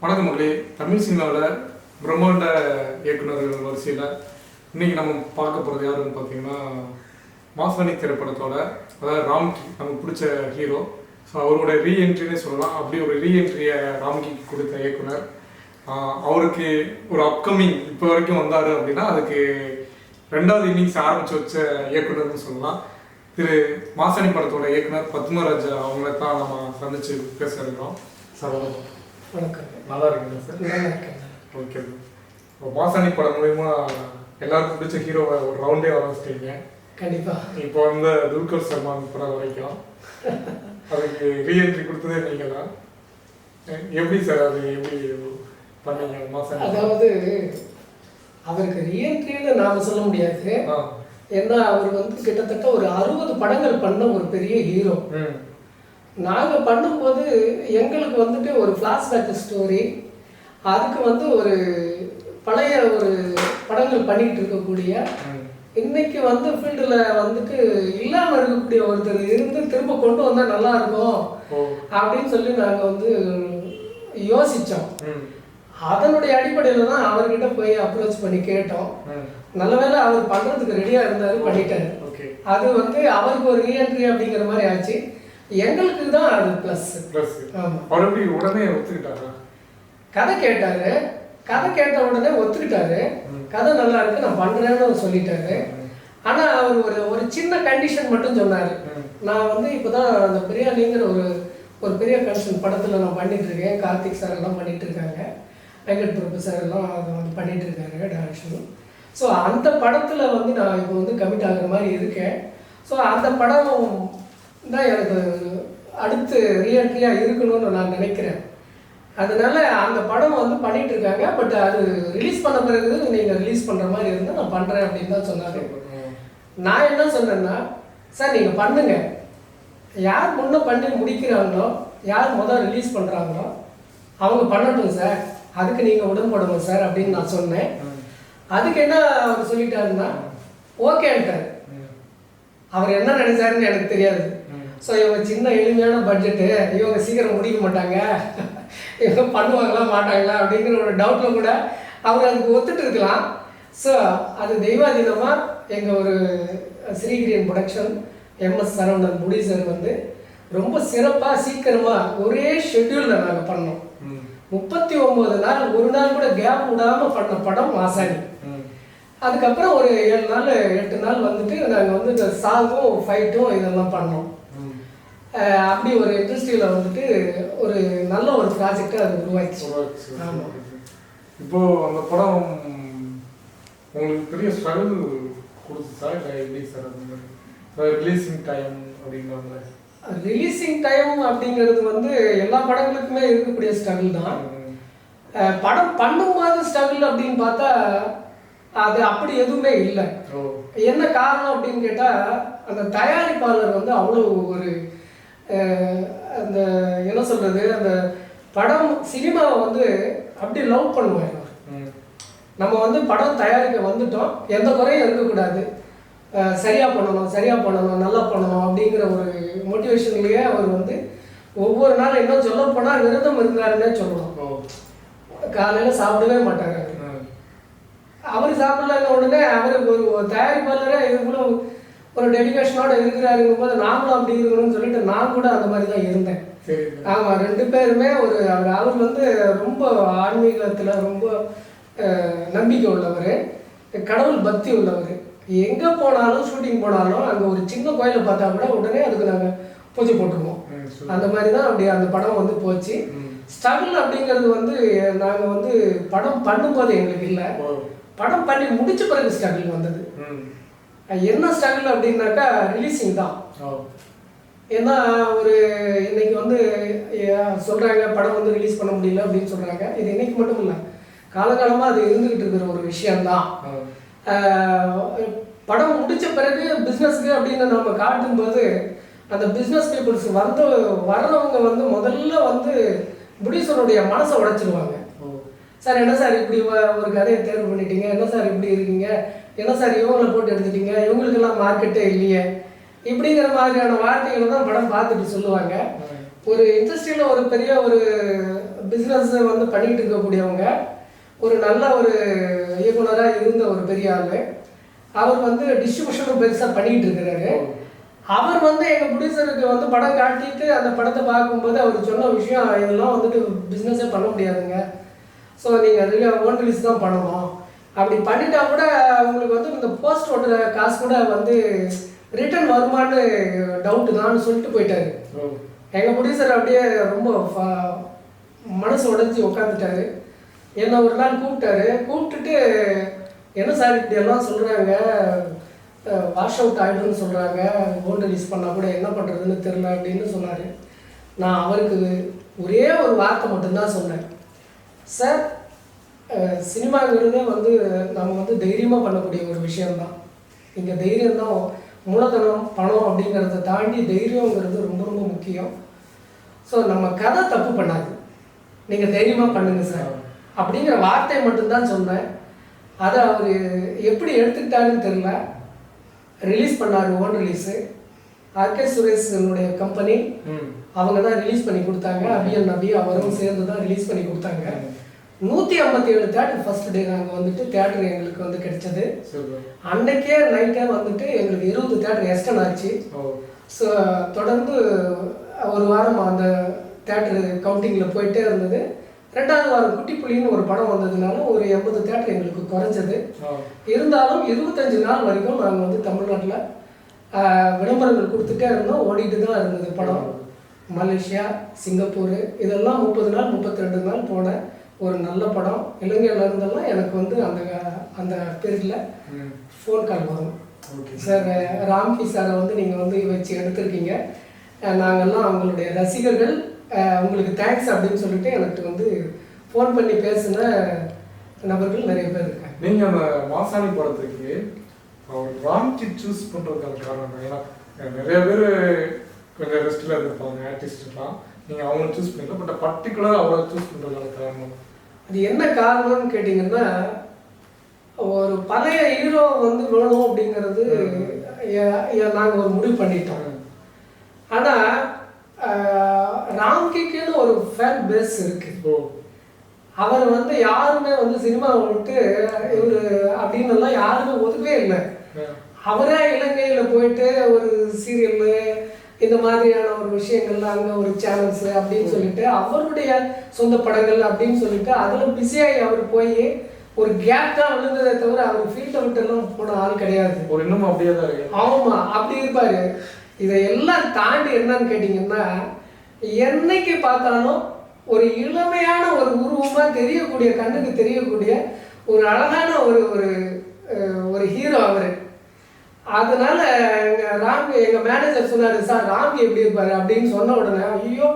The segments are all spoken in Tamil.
வணக்கம் மகளே. தமிழ் சினிமாவில் பிரம்மாண்ட இயக்குநர்கள் வரிசையில் இன்றைக்கி நம்ம பார்க்க போகிறது யாருன்னு பார்த்தீங்கன்னா மாசாணி திரைப்படத்தோட, அதாவது ராம்கி நமக்கு பிடிச்ச ஹீரோ. ஸோ அவரோட ரீஎன்ட்ரினே சொல்லலாம். அப்படி ஒரு ரீஎன்ட்ரியை ராம்கிக்கு கொடுத்த இயக்குனர். அவருக்கு ஒரு அப்கமிங் இப்போ வரைக்கும் வந்தார் அப்படின்னா அதுக்கு ரெண்டாவது இன்னிங்ஸ் ஆரம்பித்து வச்ச இயக்குனர்னு சொல்லலாம். திரு மாசாணி படத்தோட இயக்குனர் பத்மராஜ் அவங்கள தான் நம்ம சந்திச்சு பேச இருக்கிறோம். சார் வணக்கம். நல்லா இருக்குங்க சார்? நல்லா இருக்கேன். Okay sir. இப்போ மாசாணி படம் மூலயமா எல்லாருக்கும் பிடிச்ச ஹீரோவை ஒரு ரவுண்டே வர வச்சிட்டீங்க. கண்டிப்பாக. இப்போ வந்து துல்கர் சல்மான் படம் வரைக்கும் அதுக்கு ரீஎன்ட்ரி கொடுத்ததே நீங்கள் தான். எப்படி சார் அது எப்படி பண்ணீங்க மாசாணி? அதாவது அவருக்கு ரீஎன்ட்ரின்னு நாம் சொல்ல முடியாது. ஏன்னா அவர் வந்து கிட்டத்தட்ட ஒரு 60 படங்கள் பண்ண ஒரு பெரிய ஹீரோ. நாங்கள் பண்ணும்போது எங்களுக்கு வந்துட்டு ஒரு ஃப்ளாஷ்பேக் ஸ்டோரி, அதுக்கு வந்து ஒரு பழைய ஒரு படங்கள் பண்ணிக்கிட்டு இருக்கக்கூடிய, இன்னைக்கு வந்து ஃபீல்டில் வந்துட்டு இல்லாமல் இருக்கக்கூடிய ஒருத்தர் இருந்து திரும்ப கொண்டு வந்தால் நல்லா இருக்கும் அப்படின்னு சொல்லி நாங்கள் வந்து யோசித்தோம். அதனுடைய அடிப்படையில் தான் அவர்கிட்ட போய் அப்ரோச் பண்ணி கேட்டோம். நல்ல வேளை அவர் பண்ணுறதுக்கு ரெடியாக இருந்தார், பண்ணிட்டாரு. அது வந்து அவருக்கு ஒரு ரீஎன்ட்ரி அப்படிங்கிற மாதிரி ஆச்சு. எங்களுக்கு தான் அது ப்ளஸ். அவர் எப்படி உடனே ஒத்துக்கிட்டாரா? கதை கேட்டாரு, கதை கேட்ட உடனே ஒத்துக்கிட்டாரு. கதை நல்லா இருக்கு, நான் பண்றேன்னு சொல்லிட்டாரு. ஆனா அவர் ஒரு சின்ன கண்டிஷன் மட்டும் சொன்னாரு. நான் வந்து இப்போதான் அந்த பிரியாணிங்கிற ஒரு பெரிய கண்டிஷன் படத்துல நான் பண்ணிட்டு இருக்கேன். கார்த்திக் சார் எல்லாம் பண்ணிட்டு இருக்காங்க, வெங்கட் பிரபு சார் எல்லாம் அதை வந்து பண்ணிட்டு இருக்காங்க டைரக்ஷன். ஸோ அந்த படத்துல வந்து நான் இப்போ வந்து கமிட் ஆகுற மாதிரி இருக்கேன். ஸோ அந்த படம் தான் எனக்கு அடுத்து ரீஎன்ட்ரியாக இருக்கணும்னு நான் நினைக்கிறேன். அதனால அந்த படம் வந்து பண்ணிட்டு இருக்காங்க. பட் அது ரிலீஸ் பண்ண பிறகு நீங்கள் ரிலீஸ் பண்ணுற மாதிரி இருந்தால் நான் பண்ணுறேன் அப்படின்னு தான் சொன்னாங்க. நான் என்ன சொன்னேன்னா, சார் நீங்கள் பண்ணுங்க, யார் முன்னே பண்ணி முடிக்கிறாங்களோ, யார் முதல் ரிலீஸ் பண்ணுறாங்களோ அவங்க பண்ணட்டும் சார், அதுக்கு நீங்கள் உடன்படுங்க சார் அப்படின்னு நான் சொன்னேன். அதுக்கு என்ன அவர் சொல்லிட்டாருன்னா ஓகேன்ட்டார். அவர் என்ன நினைச்சாருன்னு எனக்கு தெரியாது. ஸோ இவங்க சின்ன எளிமையான பட்ஜெட்டு, இவங்க சீக்கிரம் முடிக்க மாட்டாங்க, இவங்க பண்ணுவாங்களா மாட்டாங்களா அப்படிங்கிற ஒரு டவுட்டில் கூட அவர் அதுக்கு ஒத்துட்டு இருக்கலாம். ஸோ அது தெய்வாதீனமாக எங்கள் ஒரு ஸ்ரீகிரியன் ப்ரொடக்ஷன் MS சரவணன் ப்ரொடியூசர் வந்து ரொம்ப சிறப்பாக சீக்கிரமாக ஒரே ஷெட்யூலில் நாங்கள் பண்ணோம். 39 நாள், ஒரு நாள் கூட கேப் விடாமல் பண்ண படம் மாசாணி. அதுக்கப்புறம் ஒரு 7 நாள் 8 நாள் வந்துட்டு நாங்கள் வந்து இந்த சாங்கும் ஃபைட்டும் இதெல்லாம் பண்ணோம். அப்படி ஒரு இண்டஸ்ட்ரியில் வந்துட்டு ஒரு நல்ல ஒரு ப்ராஜெக்டை அது உருவாச்சு. ஆமாம். இப்போது அந்த படம் உங்களுக்கு பெரிய ஸ்ட்ரகிள் கொடுத்துச்சா இல்லை எப்படி சார்? அது ரிலீஸிங் டைம் அப்படிங்கிறாங்க. ரிலீஸிங் டைம் அப்படிங்கிறது வந்து எல்லா படங்களுக்குமே இருக்கக்கூடிய ஸ்ட்ரகிள் தான். படம் பண்ணும்போது ஸ்ட்ரகிள் அப்படின்னு பார்த்தா அது அப்படி எதுவுமே இல்லை. என்ன காரணம் அப்படின்னு கேட்டால், அந்த தயாரிப்பாளர் வந்து அவ்வளோ ஒரு அந்த என்ன சொல்கிறது, அந்த படம் சினிமாவை வந்து அப்படி லவ் பண்ணுவார். நம்ம வந்து படம் தயாரிக்க வந்துட்டோம், எந்த குறையும் இருக்கக்கூடாது, சரியாக பண்ணணும், நல்லா பண்ணணும் அப்படிங்கிற ஒரு மோட்டிவேஷன்லேயே அவர் வந்து ஒவ்வொரு நாள் என்ன சொல்ல போனால் விரதம் இருந்தாருன்னே சொல்லணும். காலையில் சாப்பிடவே மாட்டார். அவர் சாப்பிடலன்னு உடனே அவர் ஒரு தயாரிப்பாளரே இவ்வளோ ஒரு டெடிகேஷனோட இருக்கிறாருங்கும் போது நாமளும் அப்படி இருக்கணும்னு சொல்லிட்டு நான் கூட அந்த மாதிரி தான் இருந்தேன். ஆமாம், 2 பேருமே அவர் வந்து ரொம்ப ஆன்மீகத்தில் ரொம்ப நம்பிக்கை உள்ளவர், கடவுள் பக்தி உள்ளவர். எங்கே போனாலும் ஷூட்டிங் போனாலும் அங்கே ஒரு சின்ன கோயிலை பார்த்தா கூட உடனே அதுக்கு நாங்கள் பூஜை போட்டுருவோம். அந்த மாதிரி தான் அப்படி அந்த படம் வந்து போச்சு. ஸ்ட்ரகிள் அப்படிங்கிறது வந்து நாங்கள் வந்து படம் பண்ணும்போது எங்களுக்கு இல்லை, படம் பண்ணி முடிச்ச பிறகு ஸ்ட்ரகிள் வந்தது. என்ன ஸ்ட்ரகிள் அப்படின்னாக்கா ரிலீஸிங் தான். ஏன்னா ஒரு இன்னைக்கு வந்து சொல்கிறாங்க படம் வந்து ரிலீஸ் பண்ண முடியல அப்படின்னு சொல்கிறாங்க. இது இன்னைக்கு மட்டும் இல்லை, காலகாலமாக அது இருந்துக்கிட்டு இருக்கிற ஒரு விஷயம்தான். படம் முடித்த பிறகு பிஸ்னஸ்க்கு அப்படின்னு நம்ம காட்டும்போது அந்த பிஸ்னஸ் பீப்புள்ஸ் வர்றவங்க வந்து முதல்ல வந்து ப்ரொடியூசருடைய மனசை உடைச்சிருவாங்க. சார் என்ன சார் இப்படி ஒரு கதையை தேர்வு பண்ணிட்டீங்க, என்ன சார் இப்படி இருக்கீங்க, என்ன சார் இவங்களை போட்டு எடுத்துட்டீங்க, இவங்களுக்கெல்லாம் மார்க்கெட்டே இல்லையே, இப்படிங்கிற மாதிரியான வார்த்தைகளை தான் படம் பார்த்துட்டு சொல்லுவாங்க. ஒரு இண்டஸ்ட்ரியில் ஒரு பெரிய ஒரு பிஸ்னஸ் வந்து பண்ணிட்டு இருக்கக்கூடியவங்க, ஒரு நல்ல ஒரு இயக்குனராக இருந்த ஒரு பெரிய ஆள். அவர் வந்து டிஸ்ட்ரிபியூஷனும் பெருசாக பண்ணிகிட்டு இருக்கிறாரு. அவர் வந்து எங்கள் ப்ரொடியூசருக்கு வந்து படம் காட்டிட்டு அந்த படத்தை பார்க்கும்போது அவர் சொன்ன விஷயம், இதெல்லாம் வந்துட்டு பிஸ்னஸே பண்ண முடியாதுங்க, ஸோ நீங்கள் ஓன் ரிலீஸ் தான் பண்ணணும். அப்படி பண்ணிட்டா கூட உங்களுக்கு வந்து இந்த போஸ்ட் ஓட்டுற காசு கூட வந்து ரிட்டர்ன் வருமானு டவுட்டு தான் சொல்லிட்டு போயிட்டாரு. எங்கள் ப்ரொடியூசர் அப்படியே ரொம்ப மனசு உடைஞ்சி உட்காந்துட்டாரு. என்னை ஒரு நாள் கூப்பிட்டுட்டு, என்ன சார் இப்படி எல்லாம் சொல்கிறாங்க, வாஷ் அவுட் ஆகிடும்னு சொல்கிறாங்க, ஓன் ரிலீஸ் பண்ணால் கூட என்ன பண்ணுறதுன்னு தெரில அப்படின்னு சொன்னார். நான் அவருக்கு ஒரே ஒரு வார்த்தை மட்டும்தான் சொன்னேன், சார் சினிமாங்கிறதே வந்து நம்ம வந்து தைரியமாக பண்ணக்கூடிய ஒரு விஷயம்தான். இங்கே தைரியம்தான் மூலதனம் பணம் அப்படிங்கிறத தாண்டி தைரியங்கிறது ரொம்ப ரொம்ப முக்கியம். ஸோ நம்ம கதை தப்பு பண்ணாது, நீங்கள் தைரியமாக பண்ணுங்கள் சார் அப்படிங்கிற வார்த்தையை மட்டும்தான் சொன்னேன். அதை அவர் எப்படி எடுத்துக்கிட்டாருன்னு தெரில. ரிலீஸ் பண்ணார் ஓன் ரிலீஸு. ஆர்கே சுரேஷனுடைய கம்பெனி அவங்க தான் ரிலீஸ் பண்ணி கொடுத்தாங்க. அபியன் நபி அவரும் சேர்ந்து தான் ரிலீஸ் பண்ணி கொடுத்தாங்க. 157 தேட்டர் ஃபர்ஸ்ட் டே நாங்கள் வந்துட்டு தேட்டர் எங்களுக்கு வந்து கிடைச்சது. அன்னைக்கே நைட்டே வந்துட்டு எங்களுக்கு 20 தேட்டர் எக்ஸ்டன் ஆச்சு. ஸோ தொடர்ந்து ஒரு வாரம் அந்த தேட்டரு கவுண்டிங்கில் போயிட்டே இருந்தது. 2வது வாரம் குட்டி புலின்னு ஒரு படம் வந்ததுனால ஒரு 80 தேட்டர் எங்களுக்கு குறைஞ்சது. இருந்தாலும் 25 நாள் வரைக்கும் நாங்கள் வந்து தமிழ்நாட்டில் விளம்பரங்கள் கொடுத்துட்டே இருந்தோம், ஓடிட்டு தான் இருந்தது படம். மலேசியா, சிங்கப்பூர் இதெல்லாம் 30 நாள் 32 நாள் போன ஒரு நல்ல படம். இலங்கையில் இருந்தெல்லாம் எனக்கு வந்து அந்த பீரியடில் ஃபோன் கால் வரும், சார் ராம்கி சாரை வந்து நீங்கள் வந்து வச்சு எடுத்திருக்கீங்க, நாங்கள்லாம் அவங்களுடைய ரசிகர்கள், உங்களுக்கு தேங்க்ஸ் அப்படின்னு சொல்லிட்டு எனக்கு வந்து ஃபோன் பண்ணி பேசின நபர்கள் நிறைய பேர் இருக்காங்க. நீங்கள் அந்த மாசாணி படத்துக்கு ராம்கி சூஸ் பண்ணுறதுக்கான காரணம், ஏன்னா நிறைய பேர் கொஞ்சம் ரெஸ்ட்டில் இருந்திருப்பாங்க ஆர்டிஸ்ட்லாம், நீங்கள் அவங்கள சூஸ் பண்ணிக்கலாம், பட் பர்டிகுலராக அவரை சூஸ் பண்ணுறதுக்கான காரணம் அது என்ன காரணம்னு கேட்டிங்கன்னா, ஒரு பழைய ஹீரோ வந்து வேணும் அப்படிங்கிறது நாங்கள் ஒரு முடிவு பண்ணிட்டோம். ஆனால் ராம்கிக்குன்னு ஒரு ஃபேன் பேஸ் இருக்கு. அவர் வந்து யாருமே வந்து சினிமாவை விட்டு இவர் அப்படின்னு எல்லாம் யாருமே ஒதுக்கவே இல்லை. அவரே இலங்கையில் போயிட்டு ஒரு சீரியல் இந்த மாதிரியான ஒரு விஷயங்கள்ல அங்கே ஒரு சேனல்ஸ் அப்படின்னு சொல்லிட்டு அவருடைய சொந்த படங்கள் அப்படின்னு சொல்லிட்டு அதில் பிஸியாகி அவர் போய் ஒரு கேப் தான் விழுந்ததை தவிர அவர் ஃபீல்டை விட்டெல்லாம் போன ஆள் கிடையாது. ஒரு இன்னும் அப்படியே தான் இருக்கு. ஆமாம், அப்படி இருப்பாரு. இதையெல்லாம் தாண்டி என்னன்னு கேட்டிங்கன்னா, என்னைக்கு பார்த்தாலும் ஒரு இளமையான ஒரு உருவமாக தெரியக்கூடிய, கண்ணுக்கு தெரியக்கூடிய ஒரு அழகான ஒரு ஒரு ஹீரோ அவர். அதனால எங்கள் மேனேஜர் சொன்னார், சார் ராம்கி எப்படி இருப்பார் அப்படின்னு சொன்ன உடனே, ஐயோ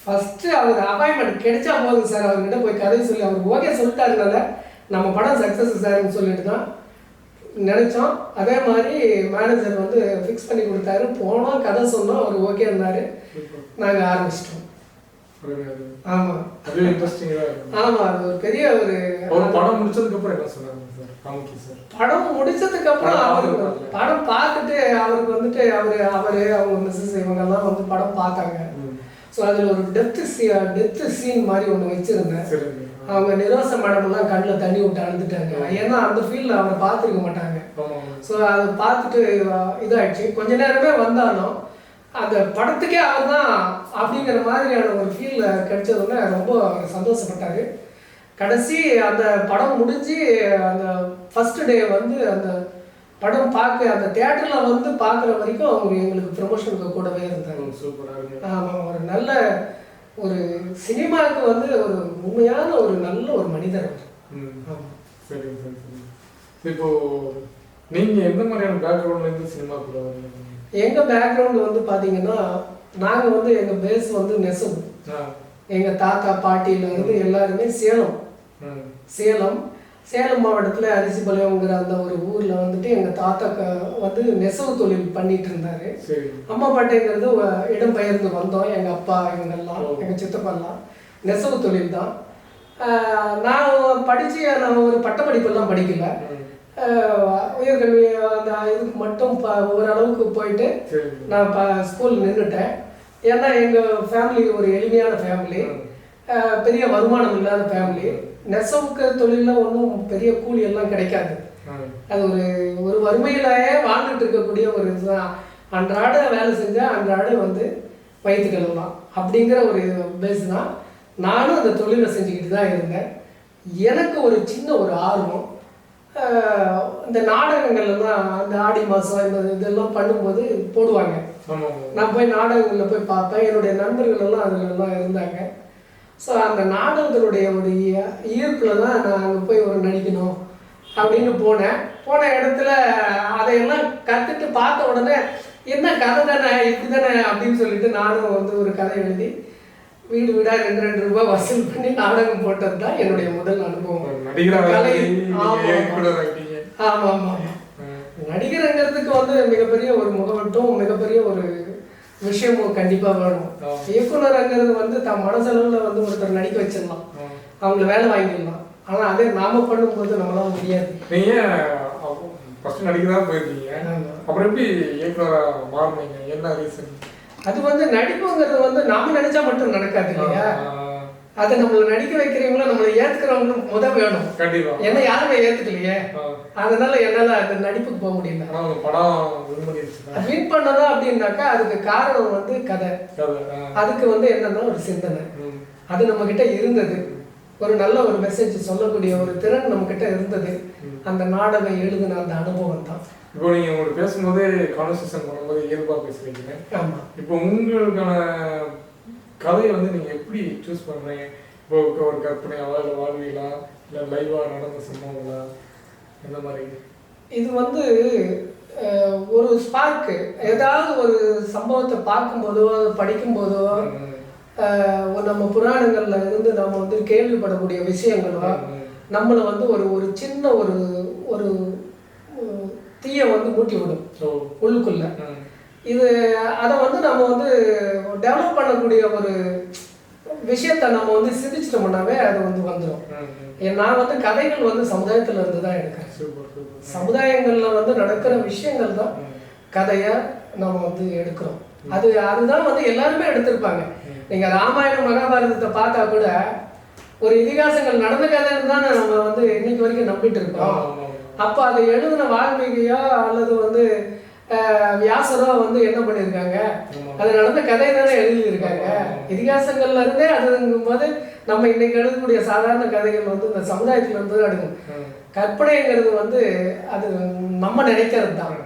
ஃபஸ்ட்டு அவர் அப்பாயின்மெண்ட் கிடைச்சா போதும் சார், அவர்கிட்ட போய் கதை சொல்லி அவர் ஓகே சொல்லிட்டாருனால நம்ம படம் சக்ஸஸ் சார்னு சொல்லிட்டு தான் நினச்சோம். அதே மாதிரி மேனேஜர் வந்து ஃபிக்ஸ் பண்ணி கொடுத்தாரு. போனோம், கதை சொன்னோம், அவர் ஓகே இருந்தார், நாங்கள் ஆரம்பிச்சிட்டோம். ஆமாம், அது இன்ட்ரெஸ்டிங்காக. ஆமாம், அது ஒரு பெரிய ஒரு படம் முடிச்சதுக்கப்புறம் என்ன சொன்னாங்க சார் ராம்கி சார்? படம் முடிச்சதுக்கப்புறம் அவருக்கு படம் பார்த்துட்டு அவருக்கு வந்துட்டு அவர் அவங்க மிஸ்ஸஸ் இவங்கெல்லாம் வந்து படம் பார்த்தாங்க. ஸோ அதில் ஒரு டெத்து சீன் மாதிரி ஒன்று வச்சுருந்தேன். அவங்க நிரோச மேடம்லாம் கண்ணில் தண்ணி விட்டு அழுதுட்டாங்க. ஏன்னா அந்த ஃபீல்டில் அவரை பார்த்துருக்க மாட்டாங்க. ஸோ அதை பார்த்துட்டு இதாகிடுச்சு. கொஞ்ச நேரமே வந்தாலும் அந்த படத்துக்கே அவர் தான் அப்படிங்கிற மாதிரியான ஒரு ஃபீலில் கிடைச்சதுன்னு ரொம்ப சந்தோஷப்பட்டார். கடைசி அந்த படம் முடிஞ்சு அந்த ஃபர்ஸ்ட் டே வந்து அந்த படம் பார்க்க அந்த தியேட்டரில் வந்து பார்க்குற வரைக்கும் அவங்க எங்களுக்கு ப்ரொமோஷனுக்கு கூடவே இருந்தாங்க. சூப்பராக. ஆமாம், ஒரு நல்ல ஒரு சினிமாவுக்கு வந்து ஒரு உண்மையான ஒரு நல்ல ஒரு மனிதர் அவர். சரி சரி சரி. இப்போ நீங்கள் எந்த மாதிரியான பேக்ரவுண்ட்லேருந்து சினிமாக்குள்ள வரீங்க? எங்கள் பேக்ரவுண்டு வந்து பார்த்தீங்கன்னா, நாங்கள் வந்து எங்கள் பேஸ் வந்து நெசவு. எங்கள் தாத்தா பாட்டியிலேருந்து எல்லாருமே சேலம் மாவட்டத்தில் அரிசிபாளையங்கிற அந்த ஒரு ஊரில் வந்துட்டு எங்கள் தாத்தா வந்து நெசவு தொழில் பண்ணிட்டு இருந்தார். அம்மா பாட்டைங்கிறது இடம் பெயர்ந்து வந்தோம். எங்கள் அப்பா இவங்கெல்லாம், எங்கள் சித்தப்பாலாம் நெசவு தொழில் தான். நான் படித்து நான் ஒரு பட்டப்படிப்பெல்லாம் படிக்கல, உயர்கல்வி அந்த இதுக்கு மட்டும் ஓரளவுக்கு போயிட்டு நான் ஸ்கூல் நின்றுட்டேன். ஏன்னா எங்கள் ஃபேமிலி ஒரு எளிமையான ஃபேமிலி, பெரிய வருமானம் இல்லாத ஃபேமிலி. நெசவுக்கு தொழிலில் ஒன்றும் பெரிய கூலி எல்லாம் கிடைக்காது. அது ஒரு வறுமையிலேயே வாழ்ந்துட்டு இருக்கக்கூடிய ஒரு இதுதான். அன்றாட வேலை செஞ்சால் அன்றாட வந்து வயிற்று கழுவலாம் அப்படிங்கிற ஒரு பேஸ் தான். நானும் அந்த தொழிலை செஞ்சுக்கிட்டு தான் இருந்தேன். எனக்கு ஒரு சின்ன ஒரு ஆர்வம், இந்த நாடகங்கள்லாம் அந்த ஆடி மாதம் இந்த இதெல்லாம் பண்ணும்போது போடுவாங்க. நான் போய் நாடகங்களில் போய் பார்ப்பேன். என்னுடைய நண்பர்கள் எல்லாம் அதுலலாம் இருந்தாங்க. ஸோ அந்த நாடகத்தினுடைய ஒரு ஈர்ப்பில் தான் நான் அங்கே போய் ஒரு நடிக்கணும் அப்படின்னு போன இடத்துல அதையெல்லாம் கற்றுட்டு பார்த்த உடனே என்ன கதை தானே இப்படி தானே அப்படின்னு சொல்லிட்டு நானும் வந்து ஒரு கதை எழுதி வீடு வீடாக 2 ரூபாய் வசூல் பண்ணி நாடகம் போட்டது தான் என்னுடைய முதல் அனுபவம். கலை. ஆமாம் ஆமாம். நடிகருங்கிறதுக்கு வந்து மிகப்பெரிய ஒரு முகவட்டும் மிகப்பெரிய ஒரு விஷயமும் கண்டிப்பாக வேணும். இயக்குனருங்கிறது வந்து தன் மனசளவில் வந்து ஒருத்தர் நடிக்க வச்சிடலாம், அவங்கள வேலை வாங்கிடலாம். ஆனால் அதே நாம பண்ணும்போது நம்மளால முடியாது. ஃபர்ஸ்ட் நடிக்கிறதா போயிருக்கீங்க, அப்புறம் எப்படி இயக்குனராக மாறினீங்க? என்ன ரீசன்? அது வந்து நடிப்புங்கிறது வந்து நாம நினைச்சா மட்டும் நடக்காது இல்லையா? அதை நம்மளை நடிக்க வைக்கிறவங்களும் நம்மளை ஏத்துக்கிறவங்களும் வேணும். கண்டிப்பா. ஏன்னா யாருமே ஏத்துக்கலையே, அதனால என்னால அந்த நடிப்புக்கு போக முடியல. வின் பண்ணதா அப்படின்னாக்கா அதுக்கு காரணம் வந்து கதை. அதுக்கு வந்து என்னன்னா ஒரு சிந்தனை, அது நம்ம கிட்ட இருந்தது. ஒரு நல்ல ஒரு மெசேஜ் சொல்லக்கூடிய ஒரு திறன் நம்ம கிட்ட இருந்தது. அந்த நாடகம் எழுதுன அந்த அனுபவம் தான். இப்போ நீங்க உங்களுக்கு பேசும்போது கான்வர்சேஷன் பண்ணும்போது இயல்பாக பேசுறீங்க. ஆமா. இப்போ உங்களுக்கான கதையை வந்து நீங்க எப்படி சூஸ் பண்றீங்க? இப்போ ஒரு கற்பனையாவா, இல்லை வாழ்வியலா, இல்லை லைவா நடந்த சம்பவங்களா, எந்த மாதிரி? இது வந்து ஒரு ஸ்பார்க்கு, ஏதாவது ஒரு சம்பவத்தை பார்க்கும்போதோ படிக்கும்போதோ நம்ம புராணங்கள்ல இருந்து நம்ம வந்து கேள்விப்படக்கூடிய விஷயங்களோ நம்மளை வந்து ஒரு சின்ன ஒரு தீயை வந்து மூட்டி விடும் உள்ளுக்குள்ள. இது அதை வந்து நம்ம வந்து டெவலப் பண்ணக்கூடிய ஒரு விஷயத்த நம்ம வந்து சிந்திச்சிட்டோம்னாவே அது வந்து வந்துடும். நான் வந்து கதைகள் வந்து சமுதாயத்துல இருந்து தான் எடுக்கிறேன். சமுதாயங்கள்ல வந்து நடக்கிற விஷயங்கள் தான் கதையா நம்ம வந்து எடுக்கிறோம். அதுதான் வந்து எல்லாருமே எடுத்திருப்பாங்க. நீங்க ராமாயணம் மகாபாரதத்தை பார்த்தா கூட ஒரு இதிகாசங்கள் நடந்த கதைன்னு தான் நம்ம வந்து இன்னைக்கு வரைக்கும் நம்பிட்டு இருக்கோம். அப்போ அதை எழுதின வால்மீகியோ அல்லது வந்து வியாசரோ வந்து என்ன பண்ணியிருக்காங்க, அது நடந்த கதை தானே எழுதியிருக்காங்க. இதிகாசங்கள்ல இருந்தே அதுங்கும் போது நம்ம இன்னைக்கு எழுதக்கூடிய சாதாரண கதைகள் வந்து இந்த சமுதாயத்துல இருந்து அடுக்கும். கற்பனைங்கிறது வந்து அது நம்ம நினைக்கிறது தான்.